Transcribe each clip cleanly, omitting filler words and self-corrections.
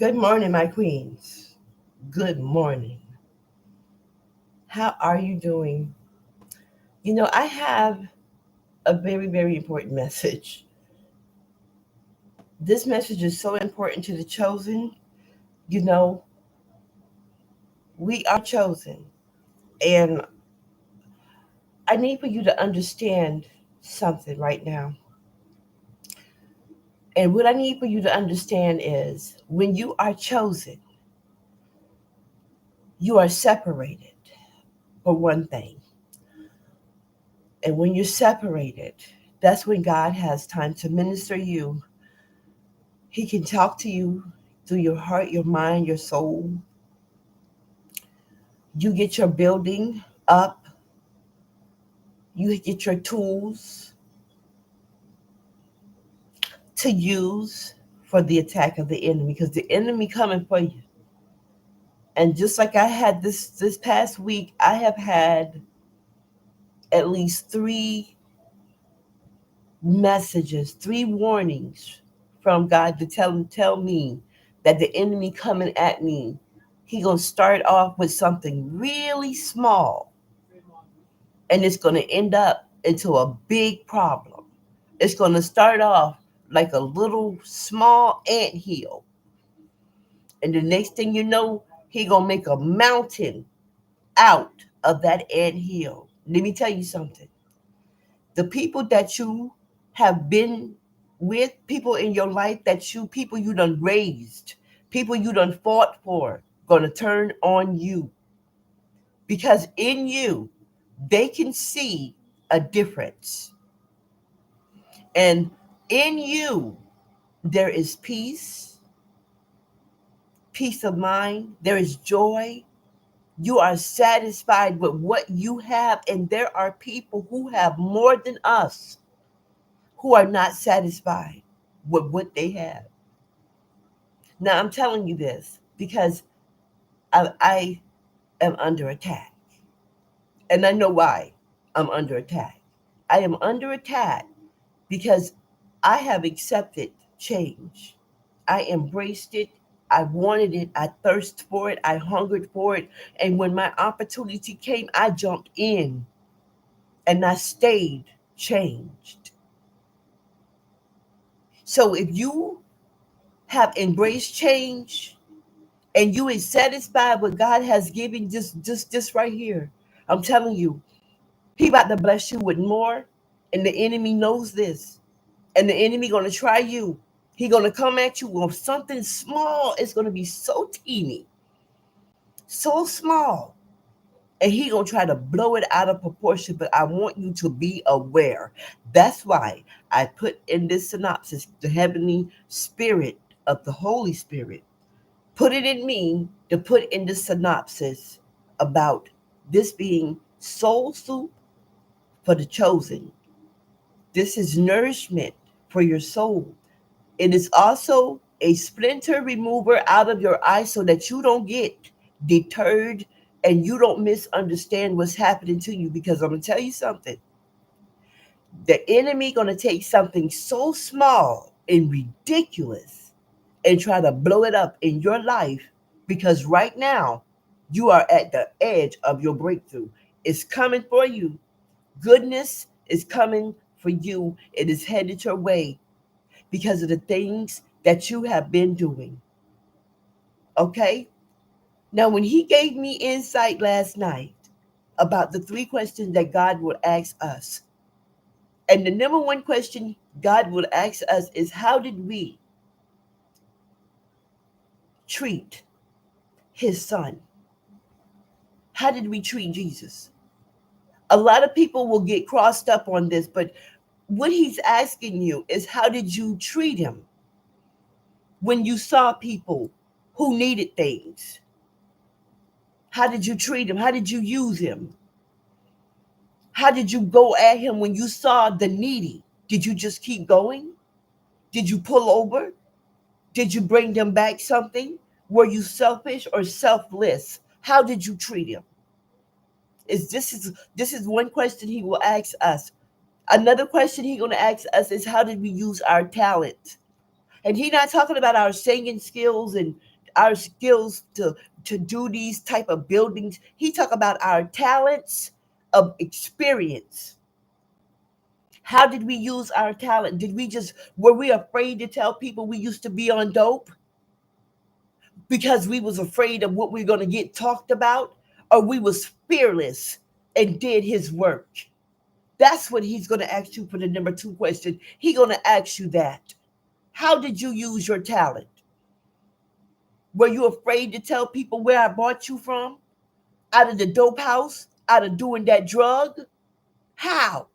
Good morning, my queens. Good morning. How are you doing? I have a very, very important message. This message is so important to the chosen. You know, we are chosen. And I need for you to understand something right now. And what I need for you to understand is when you are chosen, you are separated, for one thing. And when you're separated, that's when God has time to minister you. He can talk to you through your heart, your mind, your soul. You get your building up, you get your tools to use for the attack of the enemy because the enemy coming for you. And just like I had this past week, I have had at least three messages, three warnings from God to tell me that the enemy coming at me, he gonna start off with something really small, and it's gonna end up into a big problem. It's gonna start off like a little small ant hill, and the next thing you know, he gonna make a mountain out of that ant hill. Let me tell you something. The people that you have been with, people in your life people you done raised, people you done fought for, gonna turn on you because in you they can see a difference, and in you there is peace of mind, there is joy. You are satisfied with what you have, and there are people who have more than us who are not satisfied with what they have. Now, I'm telling you this because I am under attack. And I know why I'm under attack. I am under attack because I have accepted change. I embraced it. I wanted it. I thirsted for it. I hungered for it. And when my opportunity came, I jumped in and I stayed changed. So if you have embraced change, and you is satisfied with God has given just right here. I'm telling you, he about to bless you with more, and the enemy knows this. And the enemy gonna try you. He gonna come at you with something small. It's gonna be so teeny, so small. And he gonna try to blow it out of proportion, but I want you to be aware. That's why I put in this synopsis the heavenly spirit of the Holy Spirit put it in me to put in the synopsis about this being soul soup for the chosen. This is nourishment for your soul. It is also a splinter remover out of your eye so that you don't get deterred and you don't misunderstand what's happening to you. Because I'm gonna tell you something. The enemy gonna take something so small and ridiculous and try to blow it up in your life because right now you are at the edge of your breakthrough. It's coming for you. Goodness is coming for you. It is headed your way because of the things that you have been doing. Okay? Now, when he gave me insight last night about the three questions that God would ask us, and the number one question God would ask us is how did we treat his son? How did we treat Jesus? A lot of people will get crossed up on this, but what he's asking you is how did you treat him when you saw people who needed things? How did you treat him? How did you use him? How did you go at him when you saw the needy? Did you just keep going? Did you pull over? Did you bring them back something? Were you selfish or selfless? How did you treat him? This is one question he will ask us. Another question he's going to ask us is how did we use our talent? And he's not talking about our singing skills and our skills to do these type of buildings. He talk about our talents of experience. How did we use our talent? Did we just were we afraid to tell people we used to be on dope because we was afraid of what we are going to get talked about, or we was fearless and did his work? That's what he's going to ask you for the number 2 question. He's going to ask you that. How did you use your talent? Were you afraid to tell people where I bought you from? Out of the dope house? Out of doing that drug? How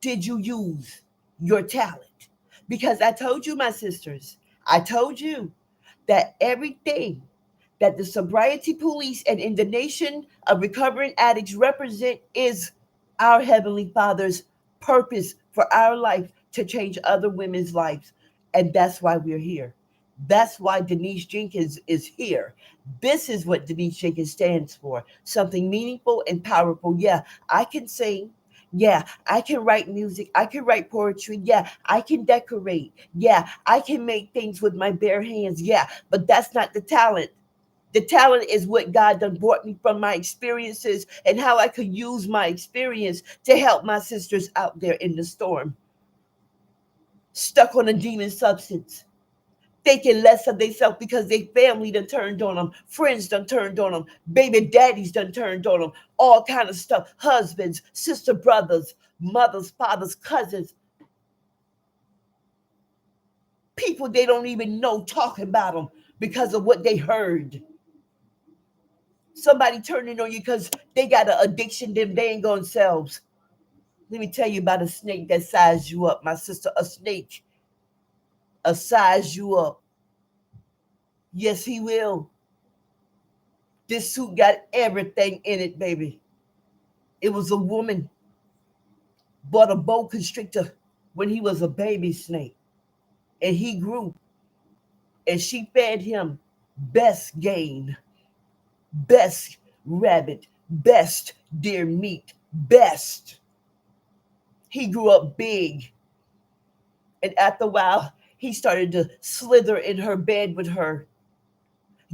did you use your talent? Because I told you, my sisters, I told you that everything that the sobriety police and in the nation of recovering addicts represent is our Heavenly Father's purpose for our life to change other women's lives. And that's why we're here. That's why Denise Jenkins is here. This is what Denise Jenkins stands for, something meaningful and powerful. Yeah, I can sing. Yeah, I can write music. I can write poetry. Yeah, I can decorate. Yeah, I can make things with my bare hands. Yeah, but that's not the talent. The talent is what God done brought me from my experiences and how I could use my experience to help my sisters out there in the storm, stuck on a demon substance, thinking less of themselves because their family done turned on them, friends done turned on them, baby daddies done turned on them, all kind of stuff, husbands, sister brothers, mothers, fathers, cousins, people they don't even know talking about them because of what they heard. Somebody turning on you because they got an addiction them they ain't gonna selves. Let me tell you about a snake that sized you up, my sister. A snake, a size you up. Yes, he will. This suit got everything in it, baby. It was a woman bought a boa constrictor when he was a baby snake, and he grew, and she fed him best game, best rabbit, best deer meat, best. He grew up big, and after a while, he started to slither in her bed with her,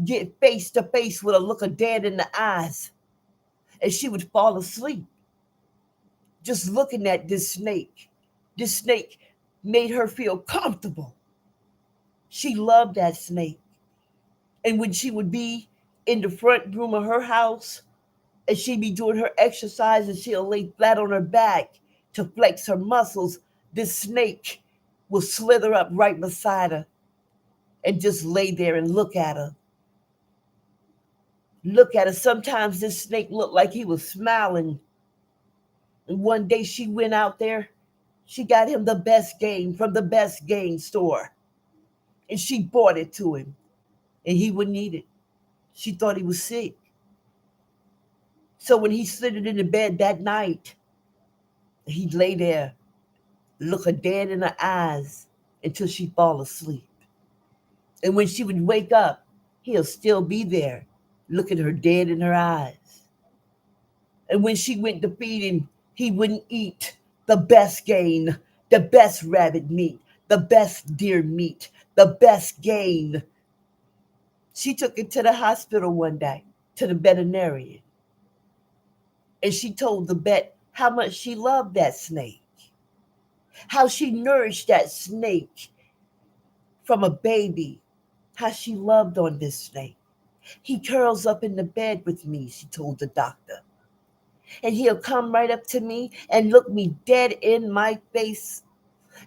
get face to face with a look of dead in the eyes, and she would fall asleep just looking at this snake. This snake made her feel comfortable. She loved that snake. And when she would be in the front room of her house and she'd be doing her exercise and she'll lay flat on her back to flex her muscles, this snake will slither up right beside her and just lay there and look at her. Look at her. Sometimes this snake looked like he was smiling. And one day she went out there. She got him the best game from the best game store. And she bought it to him. And he wouldn't eat it. She thought he was sick. So when he slid it in the bed that night, he'd lay there, look her dead in her eyes until she fall asleep. And when she would wake up, he'll still be there, looking her dead in her eyes. And when she went to feed him, he wouldn't eat the best game, the best rabbit meat, the best deer meat, the best game. She took it to the hospital one day, to the veterinarian. And she told the vet how much she loved that snake, how she nourished that snake from a baby, how she loved on this snake. He curls up in the bed with me, she told the doctor. And he'll come right up to me and look me dead in my face.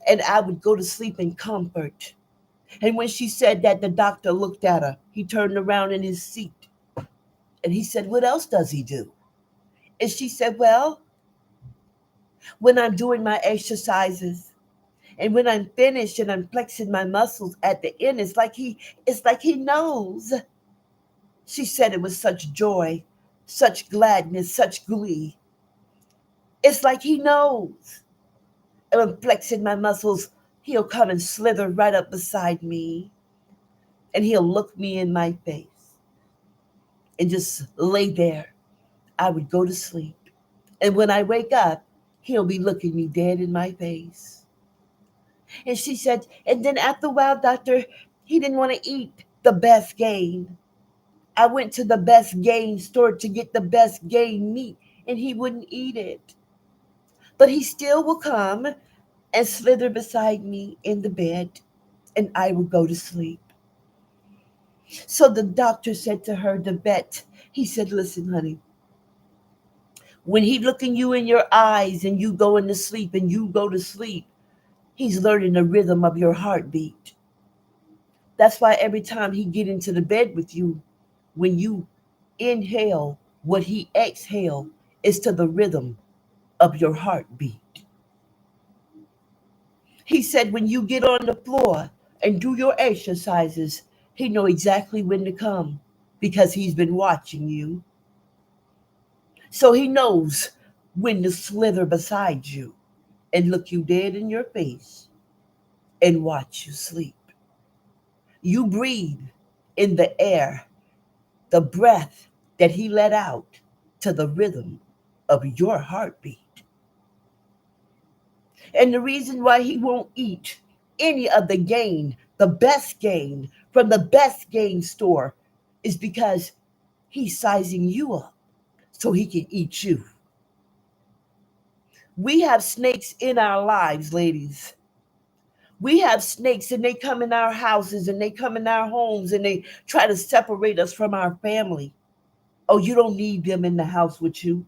And I would go to sleep in comfort. And when she said that, the doctor looked at her. He turned around in his seat. And he said, what else does he do? And she said, well, when I'm doing my exercises and when I'm finished and I'm flexing my muscles at the end, it's like he knows. She said it was such joy, such gladness, such glee. It's like he knows. And I'm flexing my muscles. He'll come and slither right up beside me. And he'll look me in my face and just lay there. I would go to sleep. And when I wake up, he'll be looking me dead in my face. And she said, and then after a while, doctor, he didn't want to eat the best game. I went to the best game store to get the best game meat, and he wouldn't eat it. But he still will come and slither beside me in the bed, and I will go to sleep. So the doctor said to her, the vet, he said, listen, honey, when he looking you in your eyes and you go into sleep and you go to sleep, he's learning the rhythm of your heartbeat. That's why every time he get into the bed with you, when you inhale, what he exhale is to the rhythm of your heartbeat. He said when you get on the floor and do your exercises, he know exactly when to come because he's been watching you. So he knows when to slither beside you and look you dead in your face and watch you sleep. You breathe in the air, the breath that he let out to the rhythm of your heartbeat. And the reason why he won't eat any of the gain, the best gain from the best gain store, is because he's sizing you up so he can eat you. We have snakes in our lives, ladies. We have snakes and they come in our houses and they come in our homes and they try to separate us from our family. Oh, you don't need them in the house with you.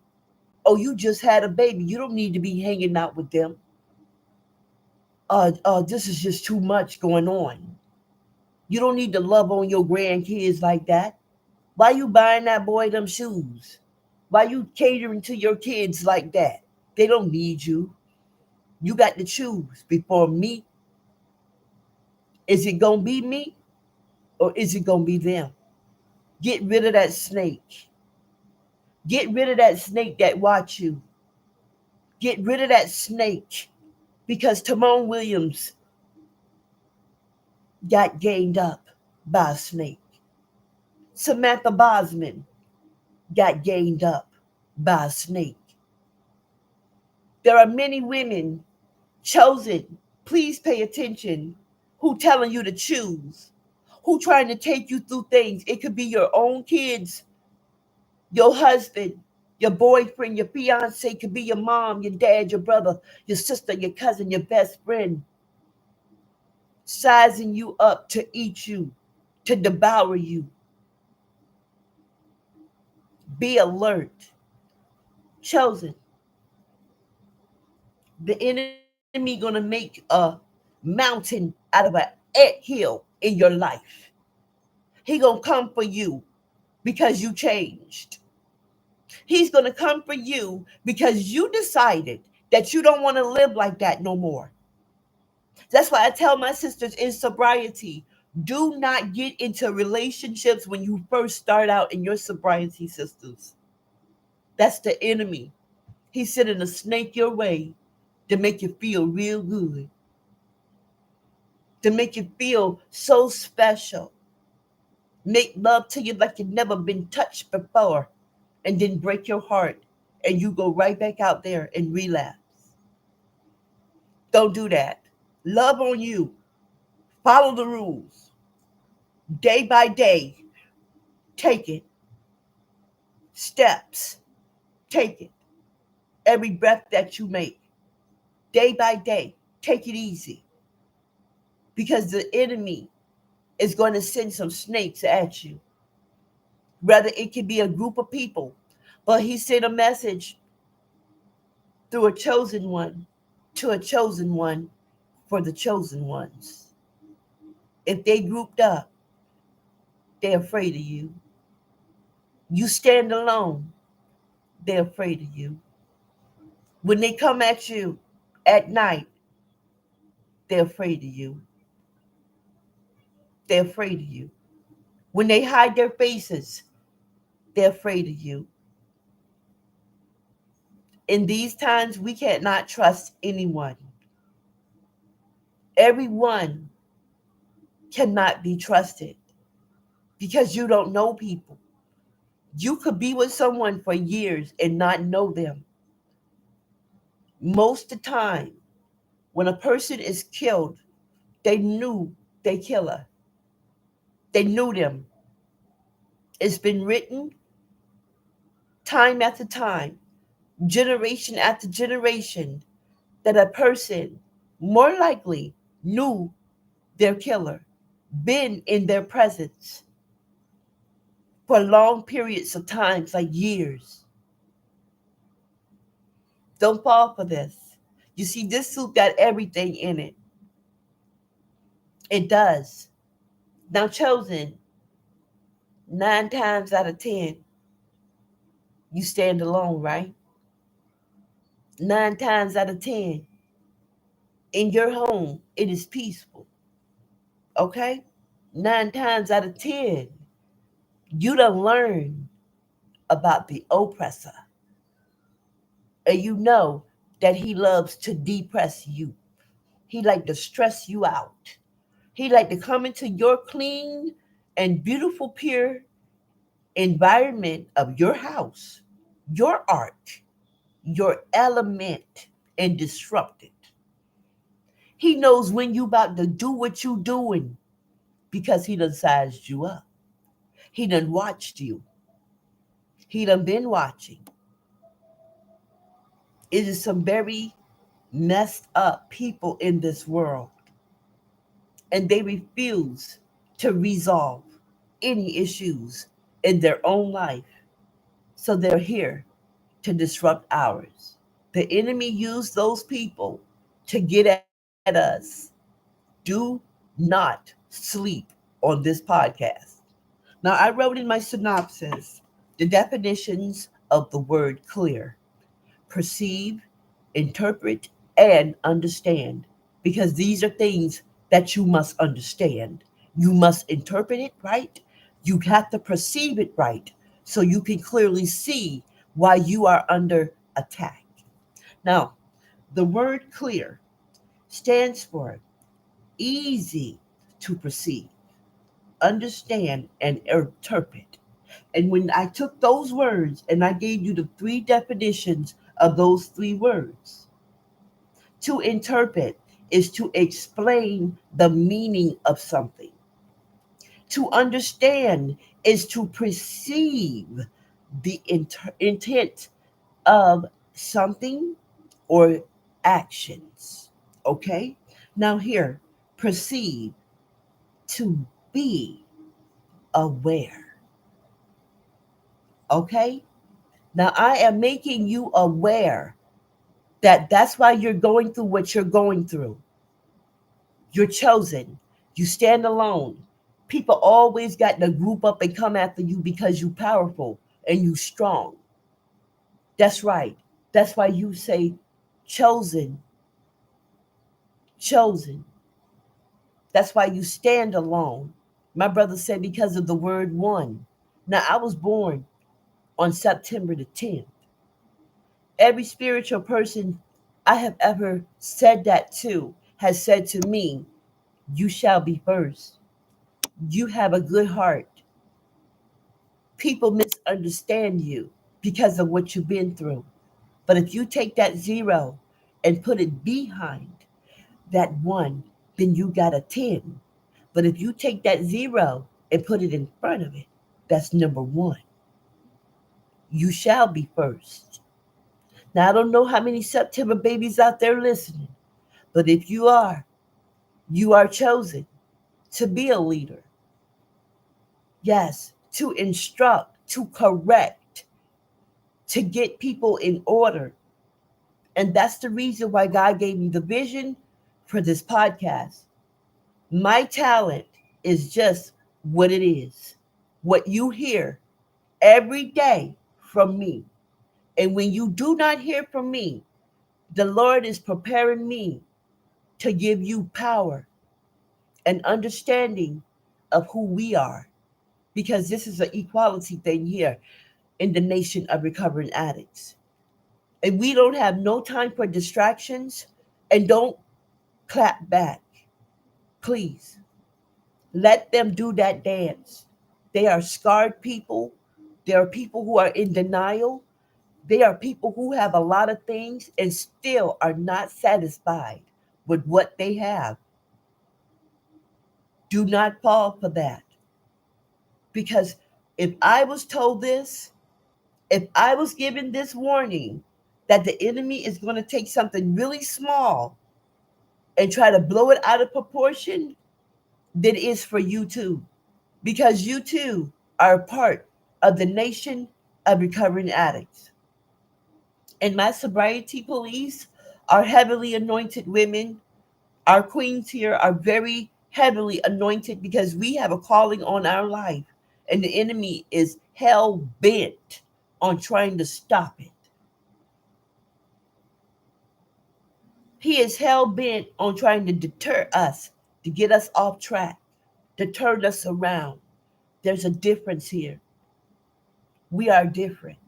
Oh, you just had a baby. You don't need to be hanging out with them. This is just too much going on. You don't need to love on your grandkids like that. Why you buying that boy them shoes? Why you catering to your kids like that? They don't need you. You got to choose before me. Is it gonna be me or is it gonna be them? Get rid of that snake. Get rid of that snake that watch you. Get rid of that snake because Timon Williams got gained up by a snake. Samantha Bosman got gained up by a snake. There are many women chosen, please pay attention, who telling you to choose, who trying to take you through things. It could be your own kids, your husband, your boyfriend, your fiance, it could be your mom, your dad, your brother, your sister, your cousin, your best friend, sizing you up to eat you, to devour you. Be alert. Chosen. The enemy gonna make a mountain out of an anthill in your life. He gonna come for you because you changed. He's gonna come for you because you decided that you don't want to live like that no more. That's why I tell my sisters in sobriety, do not get into relationships when you first start out in your sobriety, sisters. That's the enemy. He's sending a snake your way to make you feel real good, to make you feel so special, make love to you like you've never been touched before, and then break your heart and you go right back out there and relapse. Don't do that. Love on you. Follow the rules. Day by day, take it. Steps, take it. Every breath that you make, day by day, take it easy because the enemy is going to send some snakes at you. Whether it could be a group of people, but he sent a message through a chosen one to a chosen one for the chosen ones. If they grouped up, they're afraid of you. You stand alone, they're afraid of you. When they come at you at night, they're afraid of you. They're afraid of you. When they hide their faces, they're afraid of you. In these times, we cannot trust anyone. Everyone cannot be trusted because you don't know people. You could be with someone for years and not know them. Most of the time, when a person is killed, they knew they killer. They knew them. It's been written time after time, generation after generation, that a person more likely knew their killer, been in their presence for long periods of times, like years. Don't fall for this. You see, this suit got everything in it. It does. Now, chosen, 9 times out of 10, you stand alone, right? 9 times out of 10, in your home, it is peaceful, okay? 9 times out of 10, you done learn about the oppressor, and you know that he loves to depress you. He like to stress you out. He like to come into your clean and beautiful, pure environment of your house, your art, your element, and disrupt it. He knows when you about to do what you doing because he done sized you up. He done watched you. He done been watching. It is some very messed up people in this world, and they refuse to resolve any issues in their own life. So they're here to disrupt ours. The enemy used those people to get at us. Do not sleep on this podcast. Now, I wrote in my synopsis the definitions of the word clear: perceive, interpret, and understand. Because these are things that you must understand. You must interpret it right. You have to perceive it right so you can clearly see why you are under attack. Now, the word clear stands for easy to perceive, understand, and interpret. And when I took those words and I gave you the three definitions of those three words, to interpret is to explain the meaning of something. To understand is to perceive the intent of something or actions. Okay? Now, here, perceive, to be aware. Okay? Now, I am making you aware that that's why you're going through what you're going through. You're chosen. You stand alone. People always got to group up and come after you because you powerful and you strong. That's right. That's why you say chosen, chosen. That's why you stand alone. My brother said because of the word one. Now, I was born on September the 10th. Every spiritual person I have ever said that to has said to me, you shall be first. You have a good heart. People misunderstand you because of what you've been through. But if you take that zero and put it behind that one, then you got a 10. But if you take that zero and put it in front of it, that's number one. You shall be first. Now, I don't know how many September babies out there listening, but if you are chosen to be a leader. Yes, to instruct, to correct, to get people in order. And that's the reason why God gave me the vision for this podcast. My talent is just what it is, what you hear every day from me. And when you do not hear from me, the Lord is preparing me to give you power and understanding of who we are, because this is an equality thing here in the nation of recovering addicts. And we don't have no time for distractions, and don't clap back. Please let them do that dance. They are scarred people. There are people who are in denial. They are people who have a lot of things and still are not satisfied with what they have. Do not fall for that, because If I was told this, if I was given this warning that the enemy is going to take something really small and try to blow it out of proportion, then it's for you too. Because you too are a part of the nation of recovering addicts. And my sobriety police are heavily anointed women. Our queens here are very heavily anointed because we have a calling on our life, and the enemy is hell bent on trying to stop it. He is hell bent on trying to deter us, to get us off track, to turn us around. There's a difference here. We are different.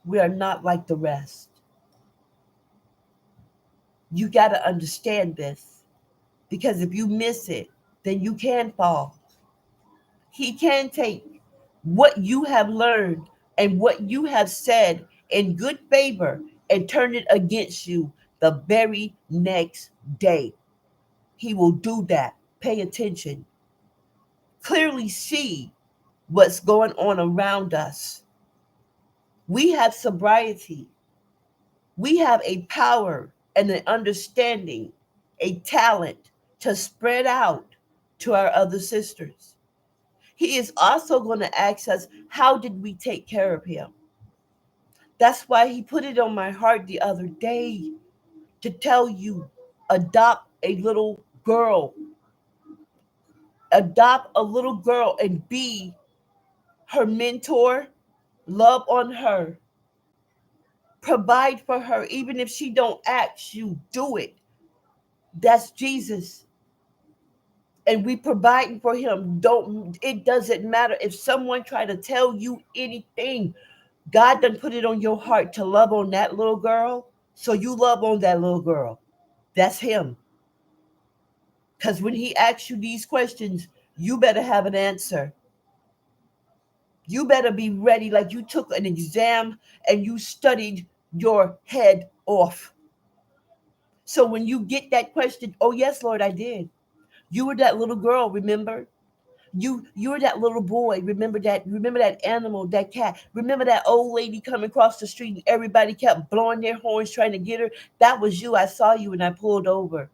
We are not like the rest. You got to understand this, because if you miss it, then you can fall. He can take what you have learned and what you have said in good favor and turn it against you the very next day. He will do that. Pay attention. Clearly see what's going on around us. We have sobriety. We have a power and an understanding, a talent to spread out to our other sisters. He is also going to ask us, how did we take care of him? That's why he put it on my heart the other day to tell you, adopt a little girl. Adopt a little girl and be her mentor. Love on her. Provide for her. Even if she don't ask you, do it. That's Jesus. And we providing for him. Don't, it doesn't matter if someone try to tell you anything. God done put it on your heart to love on that little girl. So you love on that little girl. That's him. Because when he asks you these questions, you better have an answer. You better be ready like you took an exam and you studied your head off. So when you get that question, oh yes, Lord, I did. You were that little girl, remember? You were that little boy. Remember that animal, that cat. Remember that old lady coming across the street and everybody kept blowing their horns trying to get her? That was you. I saw you and I pulled over.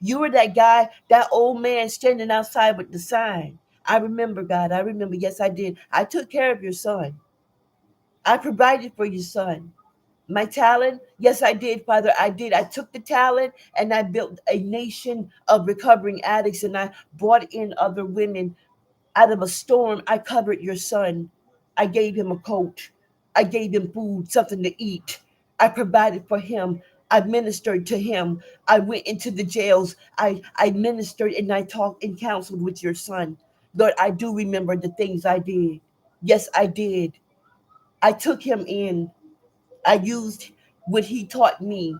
You were that guy, that old man standing outside with the sign. I remember, God. I remember. Yes, I did. I took care of your son. I provided for your son. My talent, yes, I did, Father. I did. I took the talent and I built a nation of recovering addicts, and I brought in other women out of a storm. I covered your son. I gave him a coat. I gave him food, something to eat. I provided for him. I ministered to him. I went into the jails. I ministered and I talked and counseled with your son. Lord, I do remember the things I did. Yes, I did. I took him in. I used what he taught me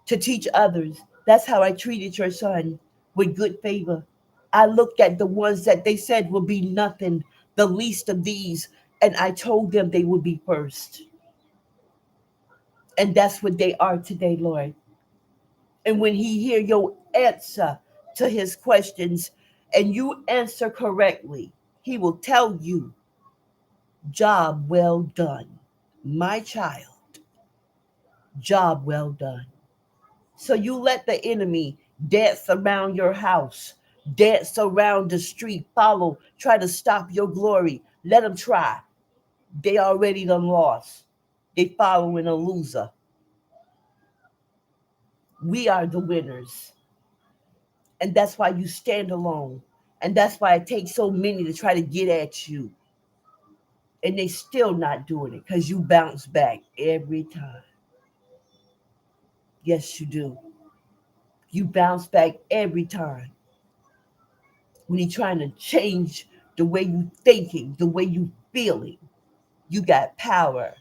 to teach others. That's how I treated your son, with good favor. I looked at the ones that they said will be nothing, the least of these, and I told them they would be first. And that's what they are today, Lord. And when he hear your answer to his questions and you answer correctly, he will tell you, job well done, my child, job well done. So you let the enemy dance around your house, dance around the street, follow, try to stop your glory. Let them try. They already done lost. They following a loser. We are the winners. And that's why you stand alone. And that's why it takes so many to try to get at you. And they still not doing it because you bounce back every time. Yes, you do. You bounce back every time. When you're trying to change the way you thinking, the way you feeling, you got power.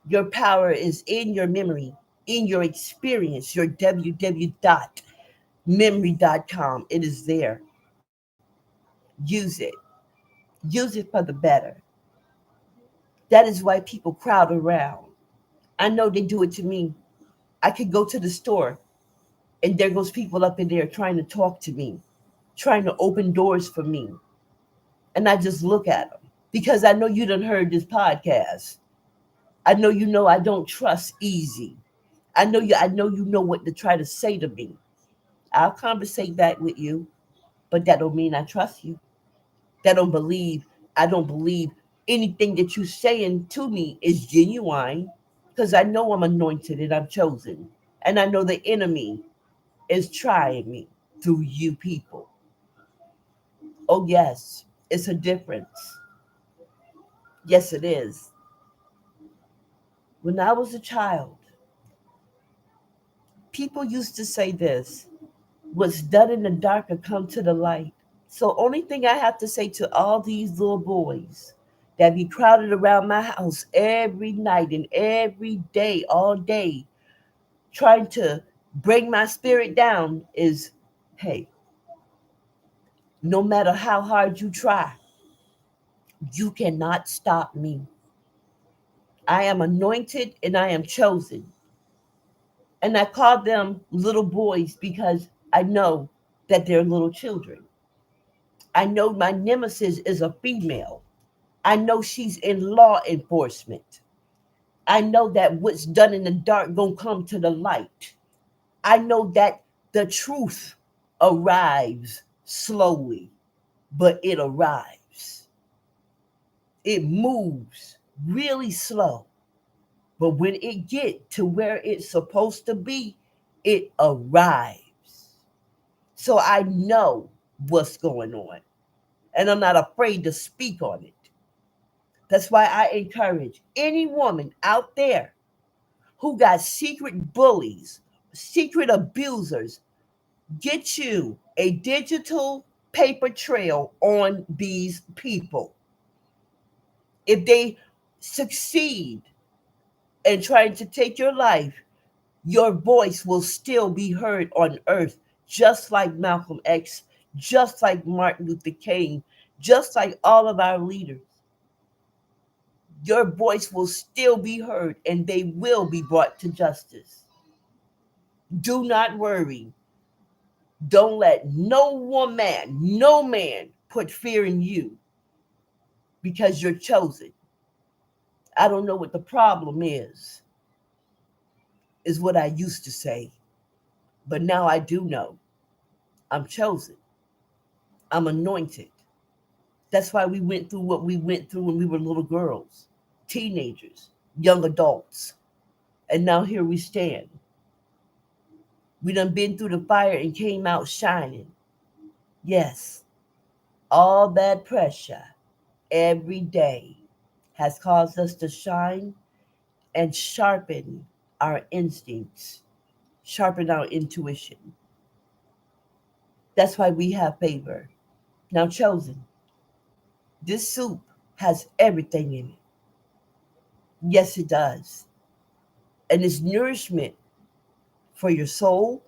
Your power is in your memory, in your experience, your www.memory.com. It is there. Use it. Use it for the better. That is why people crowd around. I know they do it to me. I could go to the store and there goes people up in there trying to talk to me, trying to open doors for me. And I just look at them. because I know you done heard this podcast. I know I don't trust easy. I know you know what to try to say to me. I'll conversate back with you, but that don't mean I trust you. That don't believe I don't believe anything that you saying to me is genuine because I know I'm anointed and I'm chosen. And I know the enemy is trying me through you people. Oh yes, it's a difference. Yes, it is. When I was a child, people used to say this: what's done in the dark will come to the light. So only thing I have to say to all these little boys that be crowded around my house every night and every day, all day, trying to bring my spirit down is, hey, no matter how hard you try, you cannot stop me. I am anointed and I am chosen. And I call them little boys because I know that they're little children. I know my nemesis is a female. I know she's in law enforcement. I know that what's done in the dark gonna come to the light. I know that the truth arrives slowly, but it arrives. It moves really slow, but when it get to where it's supposed to be, it arrives. So I know what's going on, and I'm not afraid to speak on it. That's why I encourage any woman out there who got secret bullies, secret abusers, get you a digital paper trail on these people. If they succeed in trying to take your life, your voice will still be heard on earth, just like Malcolm X, just like Martin Luther King, just like all of our leaders. Your voice will still be heard and they will be brought to justice. Do not worry. Don't let no woman, no man put fear in you because you're chosen. I don't know what the problem is what I used to say. But now I do know I'm chosen. I'm anointed. That's why we went through what we went through when we were little girls, teenagers, young adults. And now here we stand. We done been through the fire and came out shining. Yes, all that pressure every day has caused us to shine and sharpen our instincts, sharpen our intuition. That's why we have favor. Now, chosen, this soup has everything in it. Yes, it does. And it's nourishment for your soul,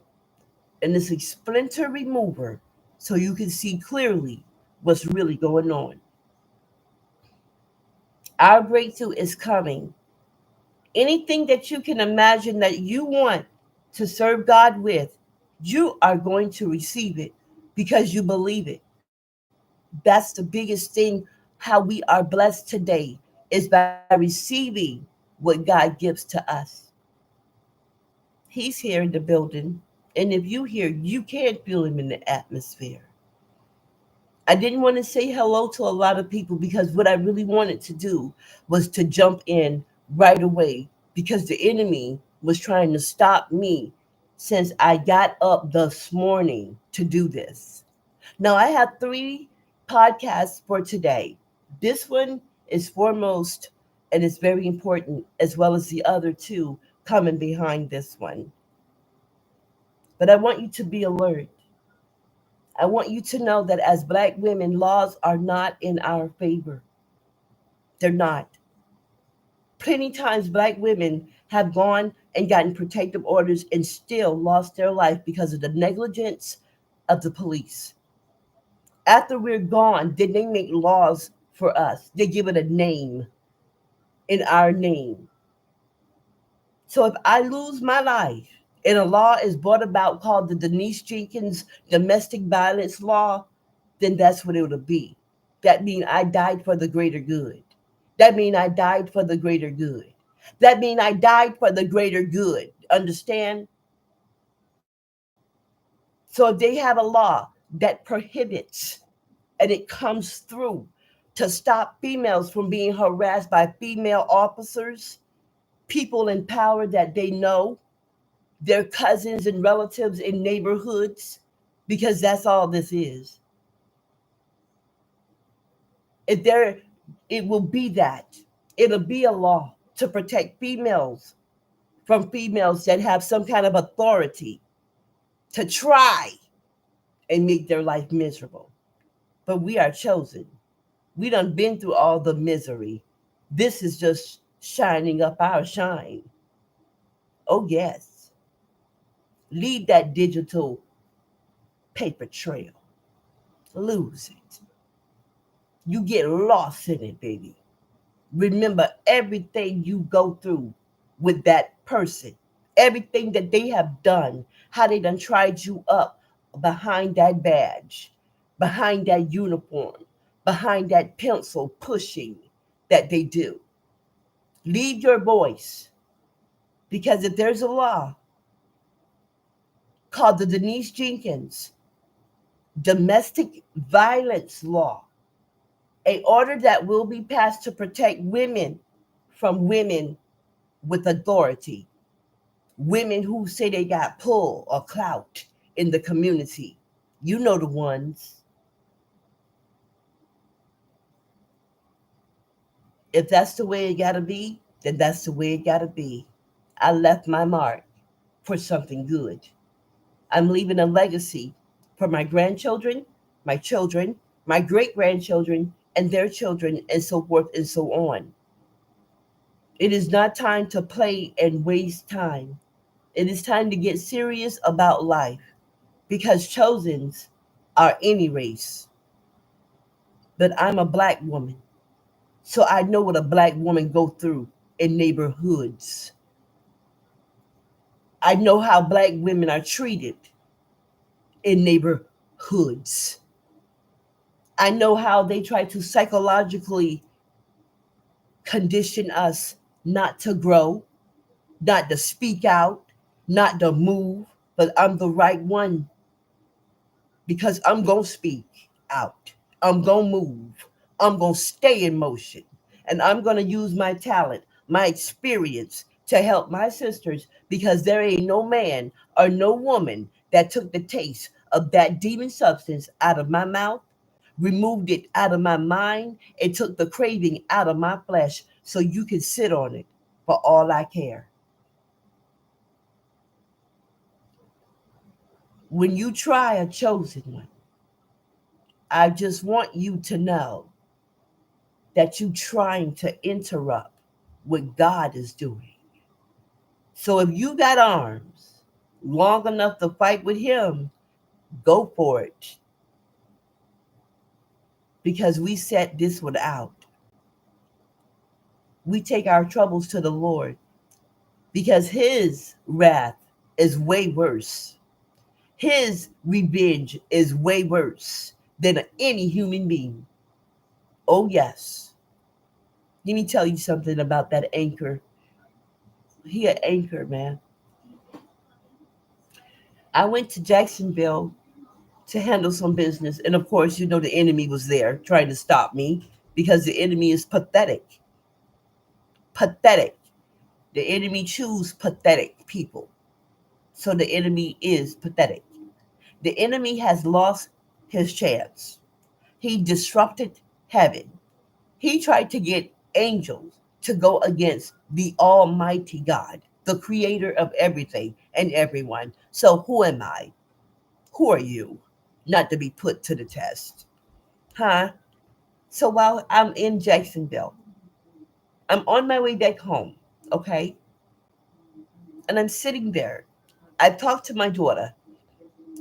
and it's a splinter remover so you can see clearly what's really going on. Our breakthrough is coming. Anything that you can imagine that you want to serve God with, you are going to receive it because you believe it. That's the biggest thing, how we are blessed today, is by receiving what God gives to us. He's here in the building. And if you hear, you can feel him in the atmosphere. I didn't want to say hello to a lot of people because what I really wanted to do was to jump in right away because the enemy was trying to stop me since I got up this morning to do this. Now, I have 3 podcasts for today. This one is foremost and it's very important, as well as the other 2 coming behind this one. But I want you to be alert. I want you to know that as Black women, laws are not in our favor. They're not. Plenty times Black women have gone and gotten protective orders and still lost their life because of the negligence of the police. After we're gone, did they make laws for us? They give it a name in our name. So if I lose my life and a law is brought about called the Denise Jenkins domestic violence law, then that's what it will be. That means I died for the greater good. That means I died for the greater good. That means I died for the greater good. Understand? So if they have a law that prohibits and it comes through to stop females from being harassed by female officers, people in power that they know, their cousins and relatives in neighborhoods, because that's all this is. If there, it will be that. It'll be a law to protect females from females that have some kind of authority to try and make their life miserable. But we are chosen. We done been through all the misery. This is just shining up our shine. Oh, yes. Leave that digital paper trail. Lose it. You get lost in it, baby. Remember everything you go through with that person, everything that they have done, how they done tried you up behind that badge, behind that uniform, behind that pencil pushing that they do. Leave your voice, because if there's a law called the Denise Jenkins domestic violence law, a order that will be passed to protect women from women with authority, women who say they got pull or clout in the community. You know the ones. If that's the way it gotta be, then that's the way it gotta be. I left my mark for something good. I'm leaving a legacy for my grandchildren, my children, my great grandchildren, and their children, and so forth and so on. It is not time to play and waste time. It is time to get serious about life, because chosens are any race. But I'm a black woman, so I know what a black woman go through in neighborhoods. I know how black women are treated in neighborhoods. I know how they try to psychologically condition us not to grow, not to speak out, not to move, but I'm the right one, because I'm going to speak out. I'm going to move. I'm going to stay in motion. And I'm going to use my talent, my experience to help my sisters, because there ain't no man or no woman that took the taste of that demon substance out of my mouth, removed it out of my mind, and took the craving out of my flesh so you can sit on it for all I care. When you try a chosen one, I just want you to know that you trying to interrupt what God is doing. So if you got arms long enough to fight with him, go for it. Because we set this one out. We take our troubles to the Lord, because his wrath is way worse. His revenge is way worse than any human being. Oh, yes. Let me tell you something about that anchor. He an anchor, man. I went to Jacksonville to handle some business. And of course, the enemy was there trying to stop me, because the enemy is pathetic. Pathetic. The enemy choose pathetic people. So the enemy is pathetic. The enemy has lost his chance. He disrupted heaven. He tried to get angels to go against the Almighty God, the creator of everything and everyone. So who am I? Who are you? Not to be put to the test. Huh? So while I'm in Jacksonville, I'm on my way back home, okay? And I'm sitting there. I've talked to my daughter.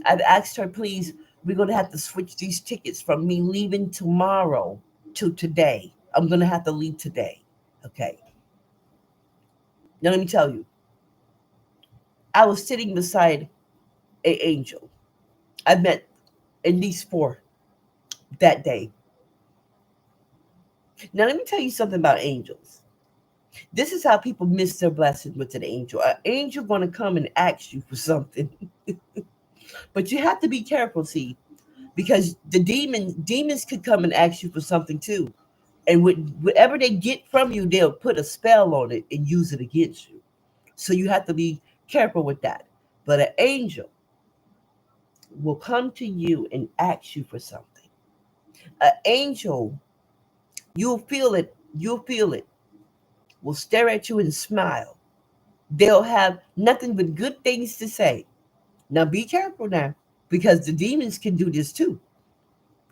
I've asked her, please, we're going to have to switch these tickets from me leaving tomorrow to today. I'm going to have to leave today, okay? Now, let me tell you, I was sitting beside an angel. I met at least four that day. Now, let me tell you something about angels. This is how people miss their blessing with an angel. An angel going to come and ask you for something. But you have to be careful, see, because the demons could come and ask you for something too. And whatever they get from you, they'll put a spell on it and use it against you. So you have to be careful with that. But an angel will come to you and ask you for something. An angel, you'll feel it, will stare at you and smile. They'll have nothing but good things to say. Now be careful now, because the demons can do this too.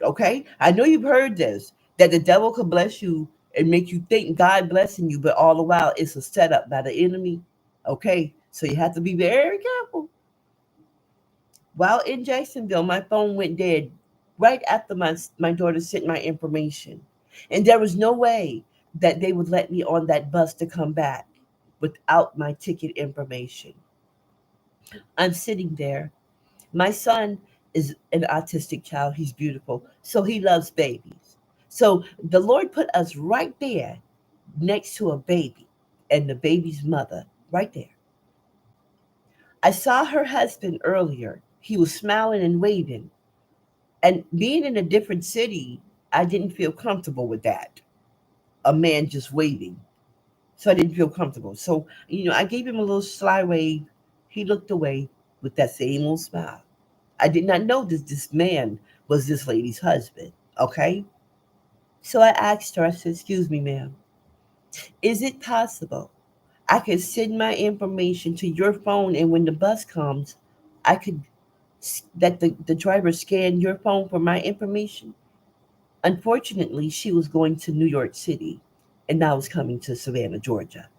Okay? I know you've heard this, that the devil could bless you and make you think God blessing you, but all the while it's a setup by the enemy. Okay? So you have to be very careful. While in Jacksonville, my phone went dead right after my daughter sent my information. And there was no way that they would let me on that bus to come back without my ticket information. I'm sitting there. My son is an autistic child. He's beautiful. So he loves babies. So the Lord put us right there next to a baby and the baby's mother right there. I saw her husband earlier. He was smiling and waving. And being in a different city, I didn't feel comfortable with that. A man just waving. So I didn't feel comfortable. So, I gave him a little sly wave. He looked away with that same old smile. I did not know this man was this lady's husband. Okay? So I asked her, I said, "Excuse me, ma'am, is it possible I could send my information to your phone, and when the bus comes, I could let the driver scan your phone for my information?" Unfortunately, she was going to New York City and I was coming to Savannah, Georgia.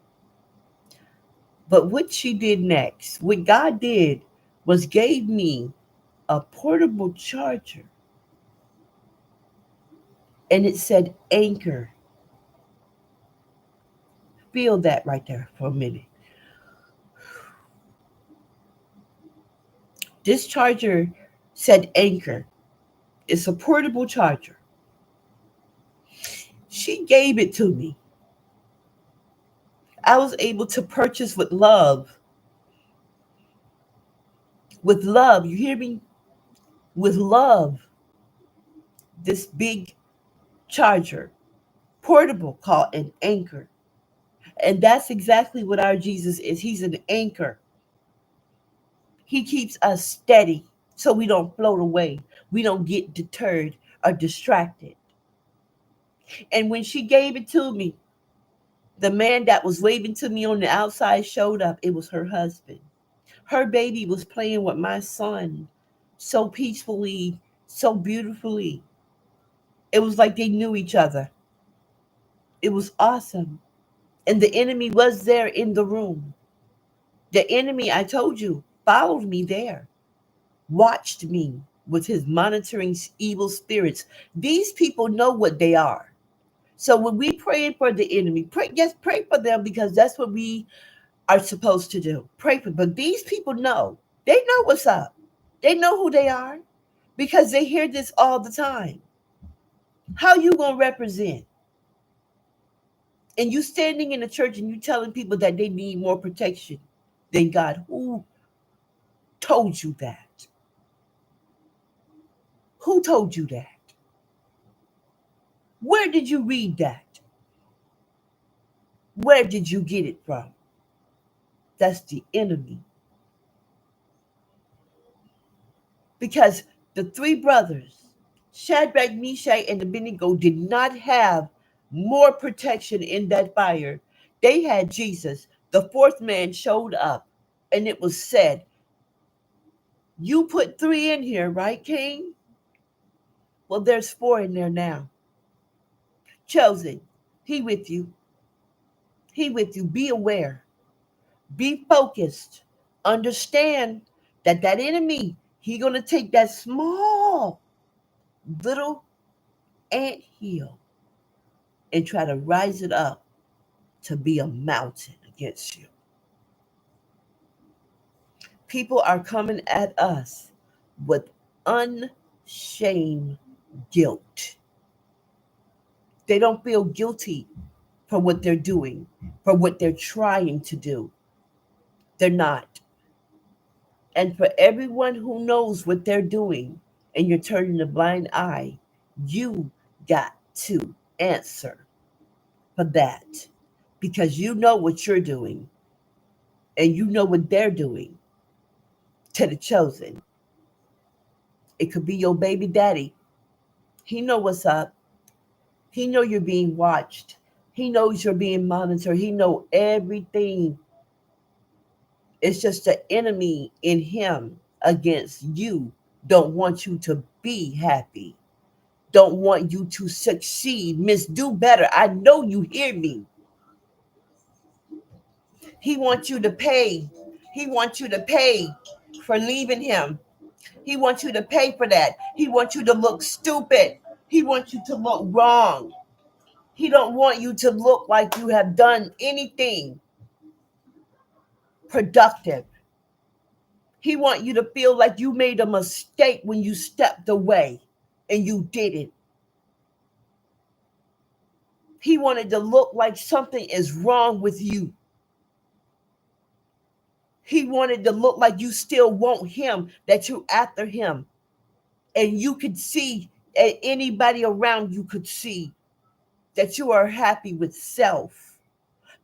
But what she did next, what God did, was gave me a portable charger, and it said Anchor. Feel that right there for a minute. This charger said Anchor. It's a portable charger. She gave it to me. I was able to purchase with love. With love, you hear me? With love, this big charger, portable, called an anchor. And that's exactly what our Jesus is. He's an anchor. He keeps us steady so we don't float away. We don't get deterred or distracted. And when she gave it to me, the man that was waving to me on the outside showed up. It was her husband. Her baby was playing with my son so peacefully, so beautifully. It was like they knew each other. It was awesome. And the enemy was there in the room. The enemy, I told you, followed me there, watched me with his monitoring evil spirits. These people know what they are. So when we praying for the enemy, pray, yes, pray for them, because that's what we are supposed to do. Pray for, but these people know. They know what's up. They know who they are because they hear this all the time. How you gonna represent? And you standing in the church and you telling people that they need more protection than God. Who told you that? Who told you that? Where did you read that? Where did you get it from? That's the enemy. Because the three brothers, Shadrach, Meshach, and Abednego, did not have more protection in that fire. They had Jesus. The fourth man showed up, and it was said, "You put three in here, right, King? Well, there's four in there now. Chosen, he with you. He with you. Be aware. Be focused. Understand that enemy, he gonna take that small little ant hill and try to rise it up to be a mountain against you. People are coming at us with unshamed guilt. They don't feel guilty for what they're doing, for what they're trying to do. They're not. And for everyone who knows what they're doing and you're turning a blind eye, you got to answer for that because you know what you're doing and you know what they're doing to the chosen. It could be your baby daddy. He know what's up. He know you're being watched. He knows you're being monitored. He know everything. It's just the enemy in him against you. Don't want you to be happy. Don't want you to succeed. Miss, do better. I know you hear me. He wants you to pay. He wants you to pay for leaving him. He wants you to pay for that. He wants you to look stupid. He wants you to look wrong. He don't want you to look like you have done anything productive. He want you to feel like you made a mistake when you stepped away and you didn't. He wanted to look like something is wrong with you. He wanted to look like you still want him, that you're after him. And you could see, and anybody around you could see that you are happy with self.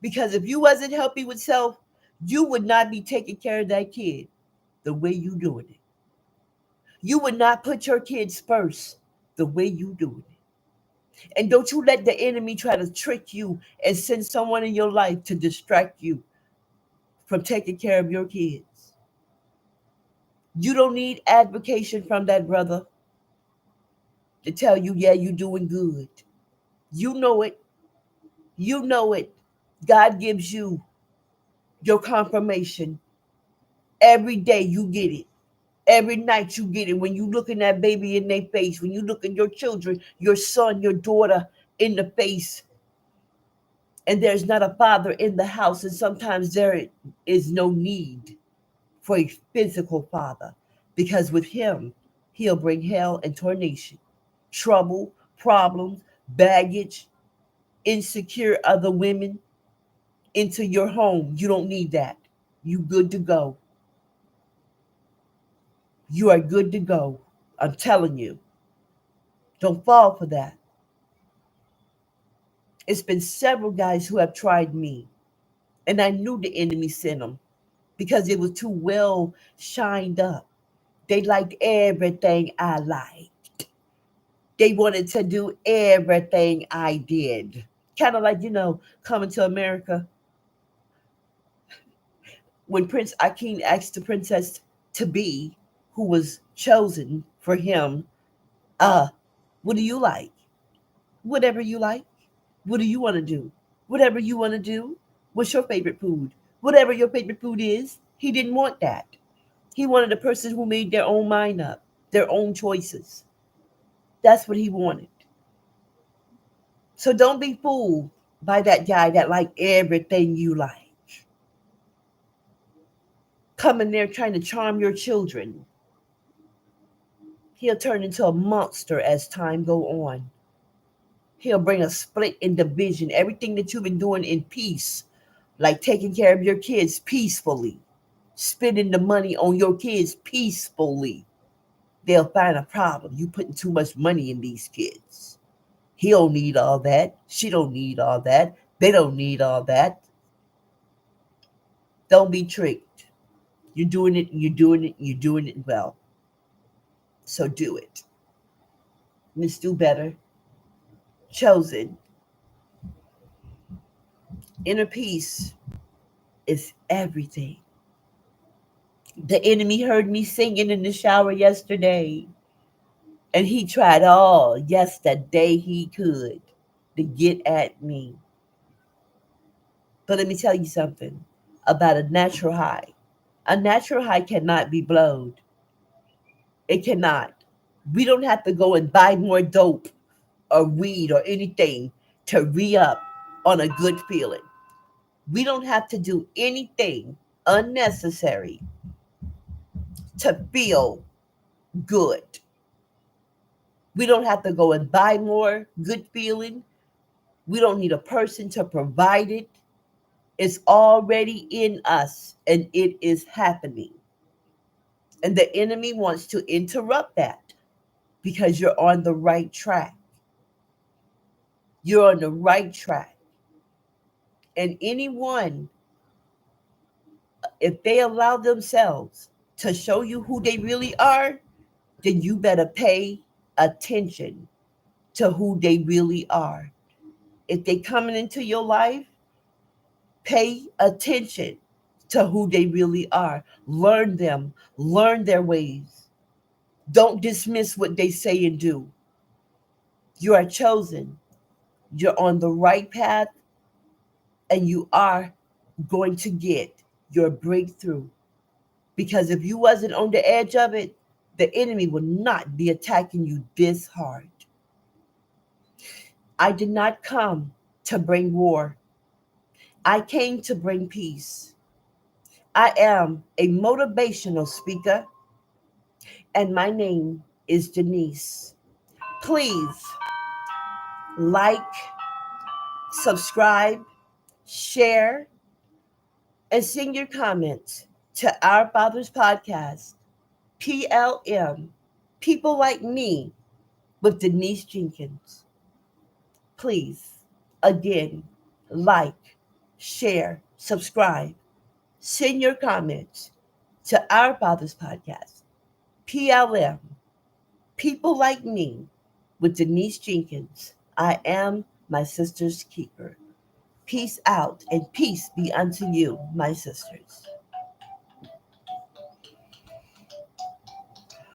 Because if you wasn't happy with self, you would not be taking care of that kid the way you doing it. You would not put your kids first the way you doing it. And don't you let the enemy try to trick you and send someone in your life to distract you from taking care of your kids. You don't need advocation from that brother to tell you, yeah, you're doing good. You know it. You know it. God gives you your confirmation. Every day you get it. Every night you get it. When you look in that baby in their face, when you look at your children, your son, your daughter in the face, and there's not a father in the house, and sometimes there is no need for a physical father, because with him, he'll bring hell and tornation, trouble, problems, baggage, insecure other women into your home. You don't need that. You good to go. You are good to go. I'm telling you. Don't fall for that. It's been several guys who have tried me, and I knew the enemy sent them because it was too well shined up. They liked everything I liked. They wanted to do everything I did. Kind of like, coming to America when Prince Akeem asked the princess to be, who was chosen for him, uh, what do you like? Whatever you like. What do you want to do? Whatever you want to do. What's your favorite food? Whatever your favorite food is. He didn't want that. He wanted a person who made their own mind up, their own choices. That's what he wanted. So don't be fooled by that guy that like everything you like. Coming there trying to charm your children. He'll turn into a monster as time go on. He'll bring a split in division. Everything that you've been doing in peace, like taking care of your kids peacefully, spending the money on your kids peacefully, they'll find a problem. You putting too much money in these kids. He don't need all that. She don't need all that. They don't need all that. Don't be tricked. You're doing it, you're doing it, you're doing it well. So do it. Let's do better. Chosen. Inner peace is everything. The enemy heard me singing in the shower yesterday, and he tried all, yes, that day he could, to get at me. But let me tell you something about a natural high. A natural high cannot be blowed. It cannot. We don't have to go and buy more dope or weed or anything to re-up on a good feeling. We don't have to do anything unnecessary to feel good. We don't have to go and buy more good feeling. We don't need a person to provide it. It's already in us and it is happening. And the enemy wants to interrupt that because you're on the right track. You're on the right track. And anyone, if they allow themselves to show you who they really are, then you better pay attention to who they really are. If they coming into your life, pay attention to who they really are. Learn them, learn their ways. Don't dismiss what they say and do. You are chosen. You're on the right path and you are going to get your breakthrough. Because if you wasn't on the edge of it, the enemy would not be attacking you this hard. I did not come to bring war. I came to bring peace. I am a motivational speaker, and my name is Denise. Please like, subscribe, share, and send your comments to Our Father's Podcast, PLM, People Like Me, with Denise Jenkins. Please, again, like, share, subscribe, send your comments to Our Father's Podcast, PLM, People Like Me, with Denise Jenkins. I am my sister's keeper. Peace out and peace be unto you, my sisters.